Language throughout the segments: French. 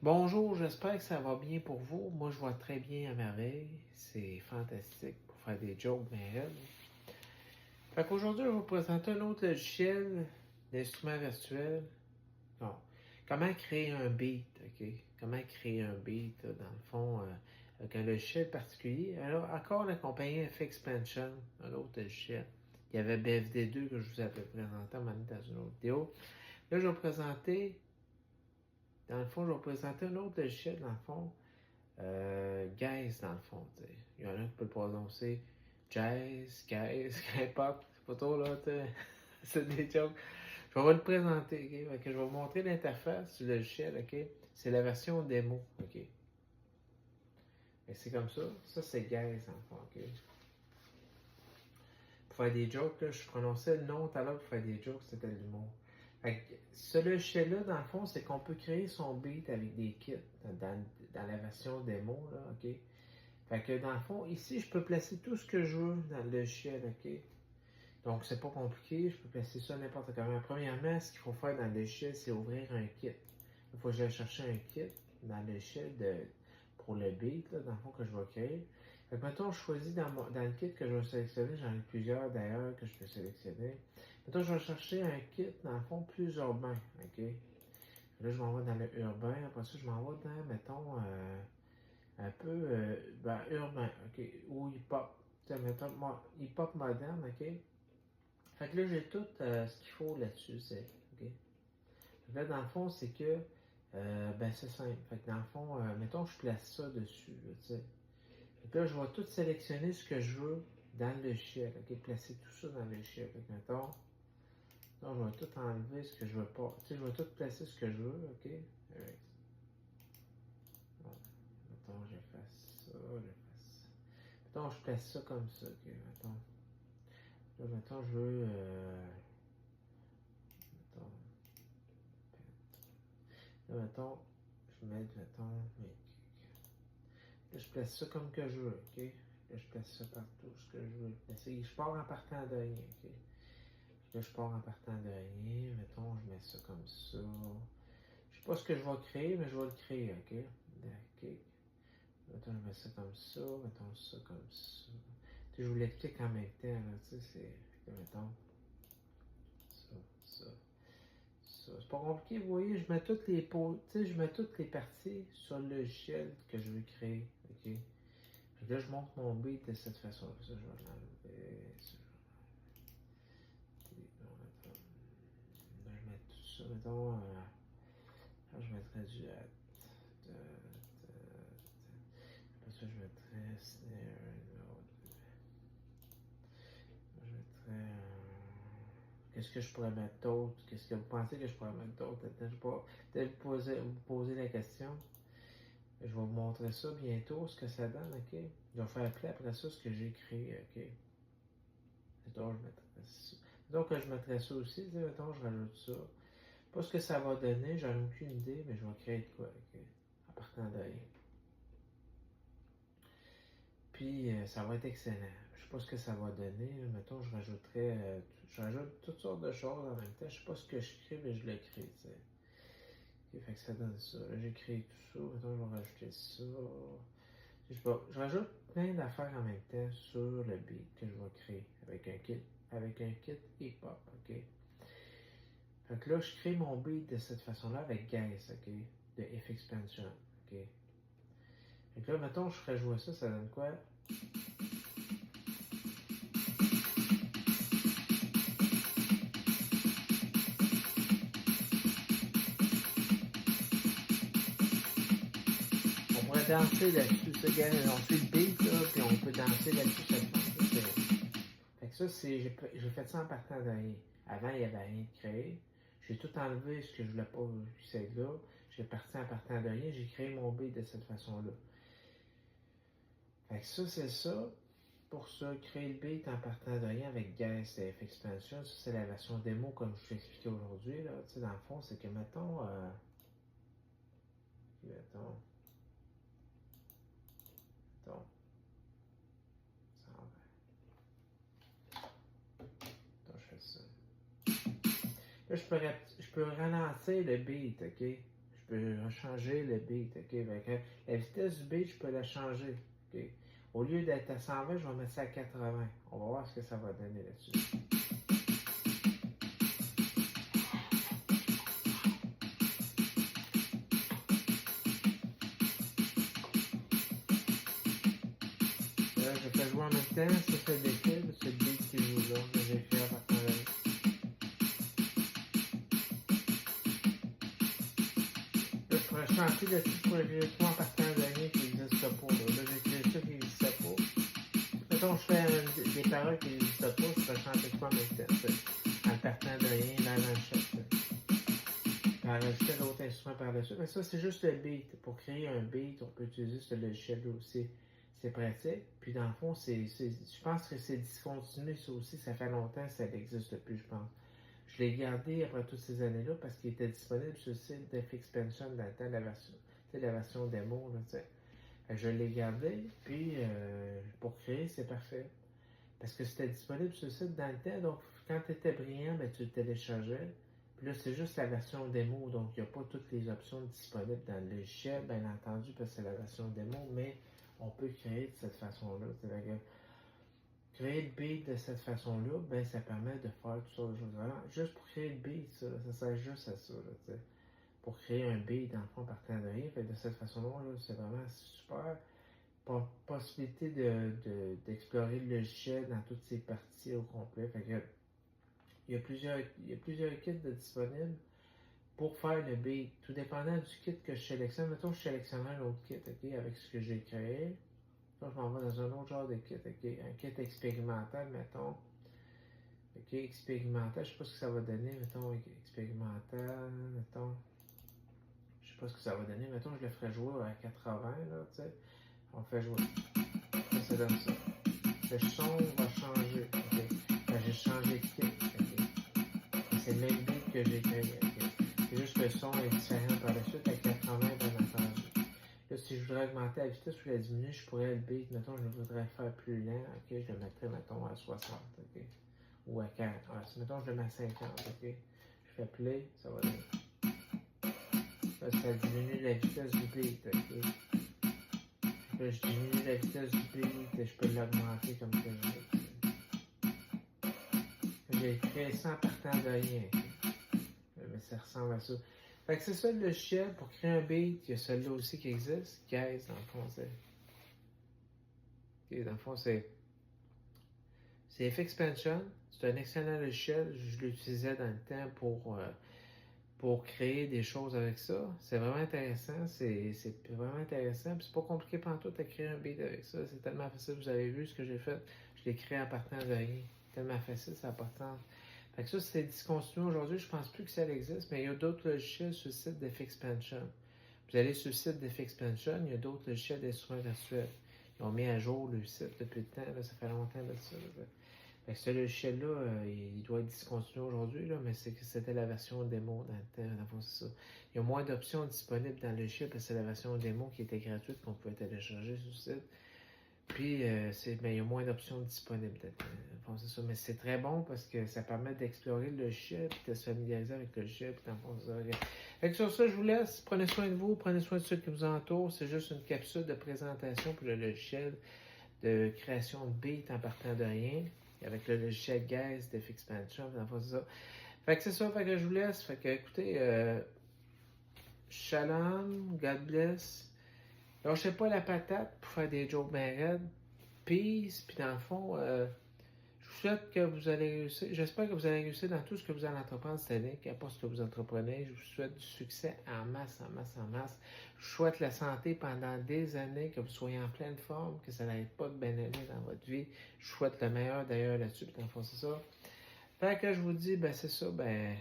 Bonjour, j'espère que ça va bien pour vous. Moi, je vois très bien à merveille. C'est fantastique pour faire des jokes bien raides. Fait qu'aujourd'hui, je vais vous présenter un autre logiciel d'instrument virtuel. Non. Comment créer un beat, OK? Comment créer un beat, dans le fond, avec un logiciel particulier. Alors, encore la compagnie FXpansion, un autre logiciel. Il y avait BFD2 que je vous avais présenté à un moment donné dans une autre vidéo. Là, je vais vous présenter, dans le fond, je vais vous présenter un autre logiciel, dans le fond. Guys, dans le fond, t'sais. Il y en a qui peut le prononcer jazz, guys, K-pop, c'est pas trop là, t'sais. C'est des jokes. Je vais vous le présenter, ok? Fait que je vais vous montrer l'interface du logiciel, ok? C'est la version démo, ok? Et c'est comme ça. Ça, c'est guys, dans le fond, ok? Pour faire des jokes, là, je prononçais le nom tout à l'heure pour faire des jokes, c'était l'humour. Ce logiciel-là, dans le fond, c'est qu'on peut créer son beat avec des kits dans la version démo, là, ok? Fait que dans le fond, ici, je peux placer tout ce que je veux dans le logiciel, ok? Donc, c'est pas compliqué, je peux placer ça n'importe comment. Premièrement, ce qu'il faut faire dans le logiciel, c'est ouvrir un kit. Il faut que j'aille chercher un kit dans le logiciel pour le beat, là, dans le fond, que je vais créer. Fait que, mettons, je choisis dans le kit que je vais sélectionner, j'en ai plusieurs d'ailleurs que je peux sélectionner. Mettons, je vais chercher un kit, dans le fond, plus urbain, ok? Là, je m'en vais dans le urbain, après ça, je m'en vais dans, mettons, un peu urbain, ok, ou hip-hop. Mettons, hip-hop moderne, ok. Fait que là, j'ai tout ce qu'il faut là-dessus, ok. Fait que là, dans le fond, c'est que, c'est simple. Fait que dans le fond, mettons, je place ça dessus, là, tu sais. Fait que là, je vais tout sélectionner ce que je veux dans le logiciel, ok, placer tout ça dans le logiciel. Fait que mettons, non, je vais tout enlever ce que je veux pas. Tu sais, je vais tout placer ce que je veux, ok. Alright. Bon, mettons, j'efface ça, j'efface ça. Mettons, je place ça comme ça, ok, mettons. Là, mettons, je veux, mettons, là, mettons, je vais mettre, mettons, là, je place ça comme que je veux, ok? Là, je place ça partout, ce que je veux placer. Je pars en partant de rien, ok? Là, je pars en partant de rien. Mettons, je mets ça comme ça. Je sais pas ce que je vais créer, mais je vais le créer, ok? Ok. Mettons, je mets ça comme ça. Mettons ça comme ça. Tu sais, je vous l'explique en même temps, là, tu sais, c'est, mettons, ça, ça. C'est pas compliqué, vous voyez, je mets toutes les je mets toutes les parties sur le logiciel que je veux créer. OK? Puis là, je monte mon beat de cette façon-là. Ça, je vais l'enlever. Ça, je vais l'enlever. Là, je mets tout ça. Mettons, là, je mettrais du après ça, je mettrais snare, je mettrais. Qu'est-ce que je pourrais mettre d'autre? Qu'est-ce que vous pensez que je pourrais mettre d'autre? Peut-être vous poser la question. Je vais vous montrer ça bientôt, ce que ça donne, ok? Je vais faire appeler après ça ce que j'ai créé, ok? Mettons, je mettrai ça. Donc, je mettrai ça aussi, mettons, je rajoute ça. Pas ce que ça va donner, j'en ai aucune idée, mais je vais créer de quoi, ok? En partant de rien. Puis, ça va être excellent. Je sais pas ce que ça va donner. Mettons, je rajoute toutes sortes de choses en même temps. Je sais pas ce que je crée, mais je le crée, tu sais. Ok, fait que ça donne ça. Là, j'ai créé tout ça. Mettons, je vais rajouter ça. Je rajoute plein d'affaires en même temps sur le beat que je vais créer avec un kit hip-hop, ok? Fait que là, je crée mon beat de cette façon-là avec Guys, ok? De FXpansion, ok? Fait que là, mettons, je ferais jouer ça, ça donne quoi? On pourrait danser là-dessus, ça, on fait le beat, là, puis on peut danser là-dessus seulement. Fait que ça, j'ai fait ça en partant de rien. Avant, il n'y avait rien de créé. J'ai tout enlevé ce que je voulais pas c'est là. J'ai parti en partant de rien. J'ai créé mon beat de cette façon-là. Fait que ça, c'est ça. Pour ça, créer le beat en partant de rien avec Gas CF Expansion. Ça, c'est la version démo comme je vous expliqué aujourd'hui. Là. Tu sais, dans le fond, c'est que, mettons, mettons, mettons, ça en va. Attends, je fais ça. Là, je peux ralentir le beat, ok? Je peux changer le beat, ok? Fait que la vitesse du beat, je peux la changer, ok? Au lieu d'être à 120, je vais mettre ça à 80. On va voir ce que ça va donner là-dessus. Là, je fais jouer en même temps, ça fait des fils, c'est le beat qui joue là, que j'ai fait à partir de là. Là, je pourrais chanter là-dessus pour les trois en partant de rien qui n'existe pas. Là, j'ai créé ça qui n'existait pas. Mettons, je fais des paroles qui n'existent pas, je pourrais chanter quoi en même temps, en partant de rien, dans le chat. Puis enregistrer l'autre instrument par dessus. Mais ça, c'est juste le beat. Pour créer un beat, on peut utiliser ce logiciel-là aussi. C'est pratique. Puis dans le fond, je pense que c'est discontinué, ça aussi. Ça fait longtemps que ça n'existe plus, je pense. Je l'ai gardé après toutes ces années-là parce qu'il était disponible sur le site d'FXpansion dans le temps de la version, la version démo. Là, je l'ai gardé, puis pour créer, c'est parfait. Parce que c'était disponible sur le site dans le temps, donc quand tu étais brillant, ben, tu le téléchargeais. Puis là, c'est juste la version démo, donc il n'y a pas toutes les options disponibles dans le logiciel, bien entendu, parce que c'est la version démo, mais on peut créer de cette façon-là. Créer le beat de cette façon-là, ben ça permet de faire tout ça. Vraiment, juste pour créer le beat, ça sert juste à ça. Là, pour créer un beat, dans le fond, partant de rien. Fait de cette façon-là, c'est vraiment super. Possibilité d'explorer le logiciel dans toutes ses parties au complet. Fait que, il y a plusieurs kits disponibles pour faire le beat. Tout dépendant du kit que je sélectionne. Mettons, je sélectionne un autre kit, ok, avec ce que j'ai créé. Là, je m'en vais dans un autre genre de kit, ok. Un kit expérimental, mettons. Ok, expérimental, je sais pas ce que ça va donner, mettons, expérimental, mettons. Je sais pas ce que ça va donner, mettons, je le ferais jouer à 80, là, tu sais. On fait jouer. Ça donne ça. Le son va changer, ok. Ben, j'ai changé de kit, ok. C'est le même beat que j'ai créé, ok. C'est juste que le son est différent par la suite à 80, bien entendu. Là, si je voudrais augmenter la vitesse ou la diminuer, je pourrais le beat, mettons, je voudrais faire plus lent, ok, je le mettrais, mettons, à 60, ok, ou à 40. Alors, si, mettons, je le mets à 50, ok, je fais play, ça va donner. Là, ça diminue la vitesse du beat, ok. Là, je diminue la vitesse du beat et je peux l'augmenter comme que je veux. J'ai créé ça en partant de rien, ok. Mais ça ressemble à ça. Fait que c'est ça le logiciel pour créer un beat. Il y a celui-là aussi qui existe. Guys, dans le fond, c'est. Okay, dans le fond, c'est FXpansion. C'est un excellent logiciel. Je l'utilisais dans le temps pour créer des choses avec ça. C'est vraiment intéressant. C'est vraiment intéressant. Puis c'est pas compliqué pantoute à créer un beat avec ça. C'est tellement facile. Vous avez vu ce que j'ai fait. Je l'ai créé en partant de rien. Tellement facile, ça n'a pas de temps. Fait que ça, c'est discontinué aujourd'hui. Je pense plus que ça existe, mais il y a d'autres logiciels sur le site d'FXpansion. Vous allez sur le site d'FXpansion, il y a d'autres logiciels d'instruments virtuels. Ils ont mis à jour le site depuis le temps, là, ça fait longtemps de ça. Là. Fait que ce logiciel-là, il doit être discontinué aujourd'hui, là, mais c'était la version démo dans le temps. Dans le fond, c'est ça. Il y a moins d'options disponibles dans le logiciel parce que c'est la version démo qui était gratuite qu'on pouvait télécharger sur le site. Puis, il y a moins d'options disponibles. C'est ça. Mais c'est très bon parce que ça permet d'explorer le logiciel et de se familiariser avec le logiciel. Fait que sur ça, je vous laisse. Prenez soin de vous, prenez soin de ceux qui vous entourent. C'est juste une capsule de présentation pour le logiciel de création de beat en partant de rien. Avec le logiciel Guys de FXpansion. C'est ça. Fait que c'est ça. Fait que je vous laisse. Fait que écoutez, shalom, God bless. Lâchez pas la patate pour faire des jokes bien raides. Peace, puis dans le fond, je vous souhaite que vous allez réussir. J'espère que vous allez réussir dans tout ce que vous allez entreprendre cette année, qu'importe ce que vous entreprenez. Je vous souhaite du succès en masse, en masse, en masse. Je vous souhaite la santé pendant des années, que vous soyez en pleine forme, que ça n'arrête pas de bien aller dans votre vie. Je vous souhaite le meilleur d'ailleurs là-dessus, puis dans le fond, c'est ça. Fait que je vous dis, ben c'est ça, ben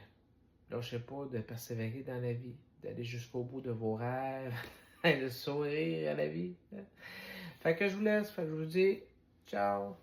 lâchez pas de persévérer dans la vie, d'aller jusqu'au bout de vos rêves. Le sourire à la vie. Fait que je vous laisse. Fait que je vous dis ciao.